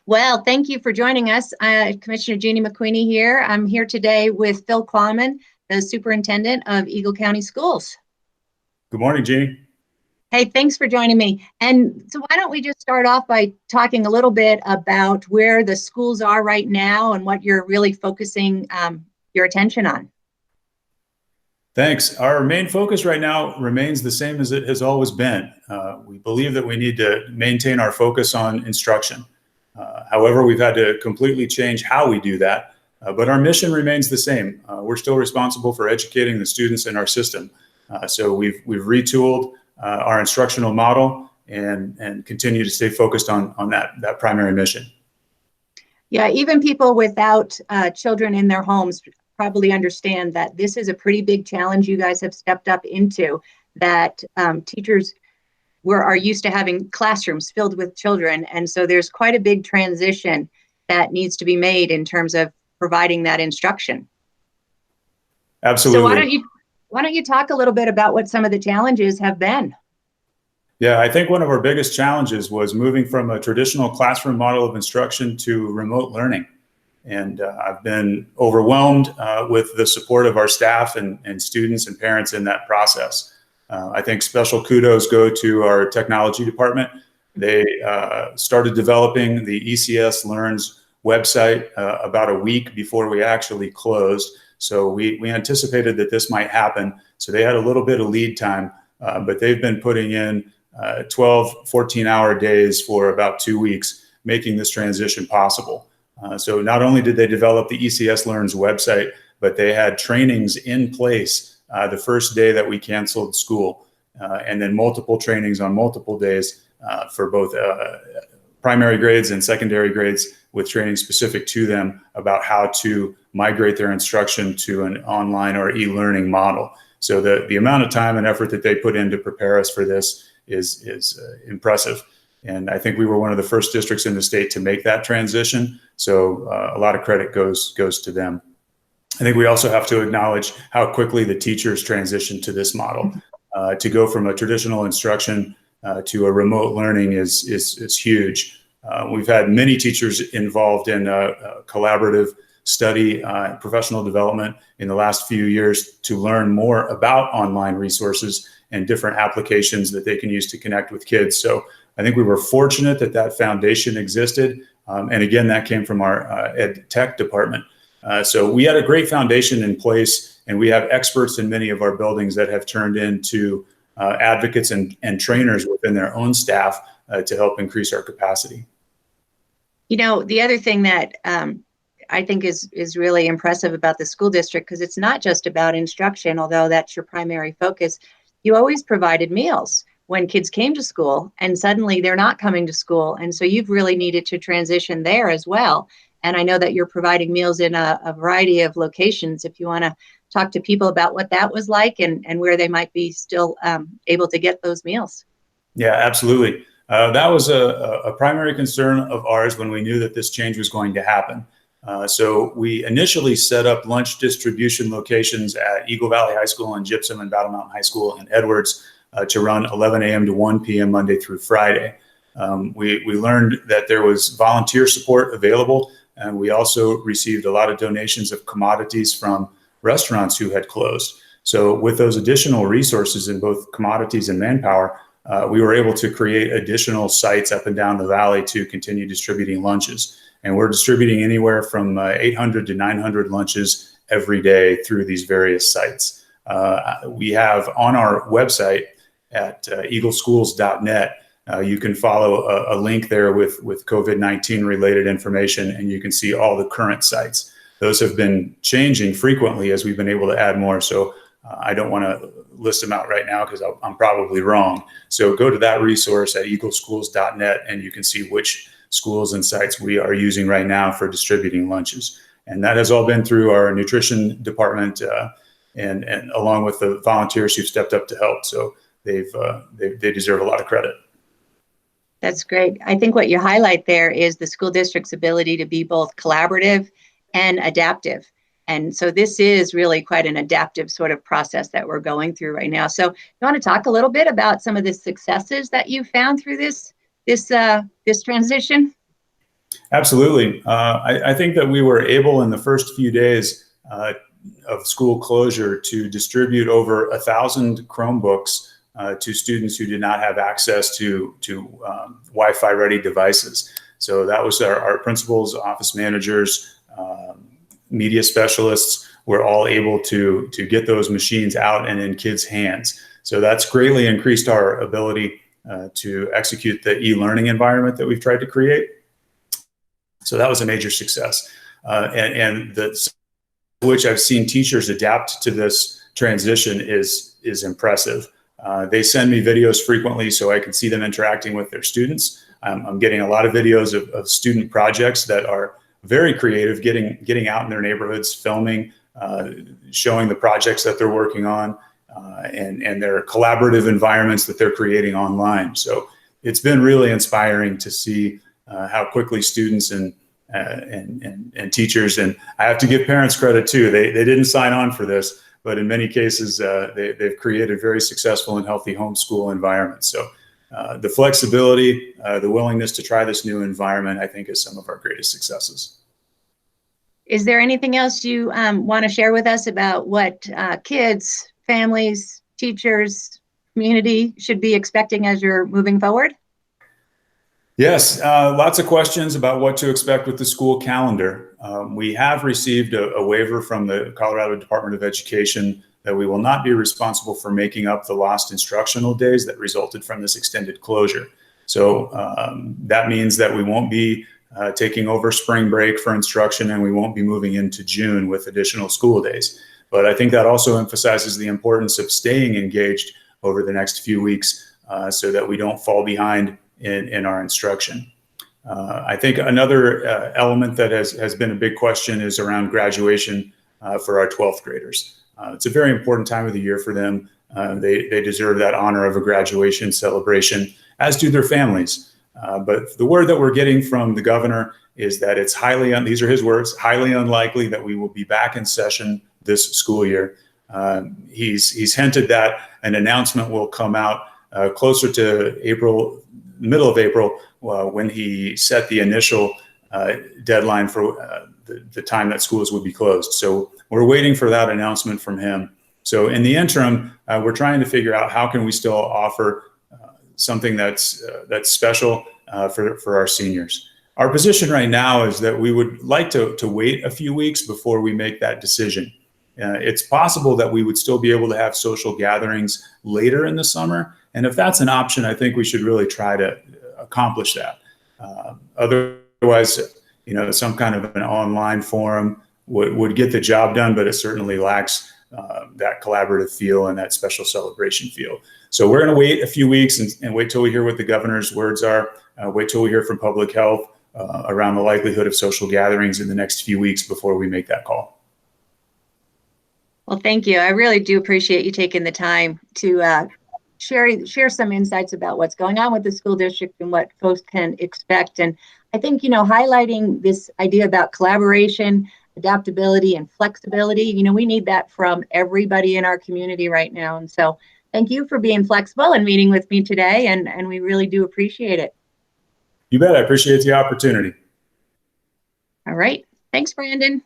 Well, thank you for joining us. Commissioner Jeannie McQueenie here. I'm here today with Phil Klauman, the superintendent of Eagle County Schools. Good morning, Jeannie. Hey, thanks for joining me. And so why don't we just start off by talking a little bit about where the schools are right now and what you're really focusing your attention on. Thanks. Our main focus right now remains the same as it has always been. We believe that we need to maintain our focus on instruction. However, we've had to completely change how we do that, but our mission remains the same. We're still responsible for educating the students in our system. So we've retooled our instructional model and continue to stay focused on that primary mission. Yeah, even people without children in their homes probably understand that this is a pretty big challenge you guys have stepped up into, that teachers are used to having classrooms filled with children. And so there's quite a big transition that needs to be made in terms of providing that instruction. Absolutely. So why don't you talk a little bit about what some of the challenges have been? Yeah, I think one of our biggest challenges was moving from a traditional classroom model of instruction to remote learning. And I've been overwhelmed with the support of our staff and students and parents in that process. I think special kudos go to our technology department. They started developing the ECS Learns website about a week before we actually closed. So we anticipated that this might happen. So they had a little bit of lead time, but they've been putting in 12, 14-hour days for about 2 weeks, making this transition possible. So not only did they develop the ECS Learns website, but they had trainings in place the first day that we canceled school, and then multiple trainings on multiple days for both primary grades and secondary grades, with training specific to them about how to migrate their instruction to an online or e-learning model. So the amount of time and effort that they put in to prepare us for this is impressive. And I think we were one of the first districts in the state to make that transition. So a lot of credit goes to them. I think we also have to acknowledge how quickly the teachers transitioned to this model. To go from a traditional instruction to a remote learning is huge. We've had many teachers involved in collaborative study, professional development in the last few years to learn more about online resources and different applications that they can use to connect with kids. So I think we were fortunate that foundation existed. And again, that came from our ed tech department. So we had a great foundation in place, and we have experts in many of our buildings that have turned into advocates and trainers within their own staff to help increase our capacity. You know, the other thing that I think is really impressive about the school district, because it's not just about instruction, although that's your primary focus. You always provided meals when kids came to school, and suddenly they're not coming to school. And so you've really needed to transition there as well. And I know that you're providing meals in a variety of locations. If you want to talk to people about what that was like and where they might be still able to get those meals. Yeah, absolutely. That was a primary concern of ours when we knew that this change was going to happen. So we initially set up lunch distribution locations at Eagle Valley High School and Gypsum and Battle Mountain High School and Edwards to run 11 a.m. to 1 p.m. Monday through Friday. We learned that there was volunteer support available, and we also received a lot of donations of commodities from restaurants who had closed. So with those additional resources in both commodities and manpower, we were able to create additional sites up and down the valley to continue distributing lunches. And we're distributing anywhere from 800 to 900 lunches every day through these various sites. We have on our website at eagleschools.net, you can follow a link there with COVID-19 related information, and you can see all the current sites. Those have been changing frequently as we've been able to add more. So I don't want to list them out right now because I'm probably wrong. So go to that resource at eagleschools.net, and you can see which schools and sites we are using right now for distributing lunches. And that has all been through our nutrition department and along with the volunteers who've stepped up to help. So they deserve a lot of credit. That's great. I think what you highlight there is the school district's ability to be both collaborative and adaptive. And so this is really quite an adaptive sort of process that we're going through right now. So you want to talk a little bit about some of the successes that you found through this transition? Absolutely. I think that we were able in the first few days of school closure to distribute over 1,000 Chromebooks to students who did not have access to Wi-Fi ready devices. So that was our principals, office managers, media specialists were all able to get those machines out and in kids' hands. So that's greatly increased our ability to execute the e-learning environment that we've tried to create. So that was a major success. And the which I've seen teachers adapt to this transition is impressive. They send me videos frequently so I can see them interacting with their students. I'm getting a lot of videos of student projects that are very creative, getting out in their neighborhoods, filming, showing the projects that they're working on, and their collaborative environments that they're creating online. So it's been really inspiring to see how quickly students and teachers, and I have to give parents credit too. They didn't sign on for this, but in many cases, they've created very successful and healthy homeschool environments. So the flexibility, the willingness to try this new environment, I think is some of our greatest successes. Is there anything else you want to share with us about what kids, families, teachers, community should be expecting as you're moving forward? Yes, lots of questions about what to expect with the school calendar. We have received a waiver from the Colorado Department of Education that we will not be responsible for making up the lost instructional days that resulted from this extended closure. So that means that we won't be taking over spring break for instruction, and we won't be moving into June with additional school days. But I think that also emphasizes the importance of staying engaged over the next few weeks so that we don't fall behind in our instruction. I think another element that has been a big question is around graduation for our 12th graders. It's a very important time of the year for them. They deserve that honor of a graduation celebration, as do their families. But the word that we're getting from the governor is that it's these are his words, highly unlikely that we will be back in session this school year. He's hinted that an announcement will come out closer to April, middle of April, when he set the initial deadline for the time that schools would be closed. So we're waiting for that announcement from him. So in the interim, we're trying to figure out how can we still offer something that's special for our seniors. Our position right now is that we would like to wait a few weeks before we make that decision. It's possible that we would still be able to have social gatherings later in the summer. And if that's an option, I think we should really try to accomplish that. Otherwise, some kind of an online forum would get the job done, but it certainly lacks that collaborative feel and that special celebration feel. So we're going to wait a few weeks and wait till we hear what the governor's words are. Wait till we hear from public health around the likelihood of social gatherings in the next few weeks before we make that call. Well, thank you. I really do appreciate you taking the time to share some insights about what's going on with the school district and what folks can expect. And I think, highlighting this idea about collaboration, adaptability, and flexibility, we need that from everybody in our community right now. And so thank you for being flexible and meeting with me today. And we really do appreciate it. You bet. I appreciate the opportunity. All right. Thanks, Brandon.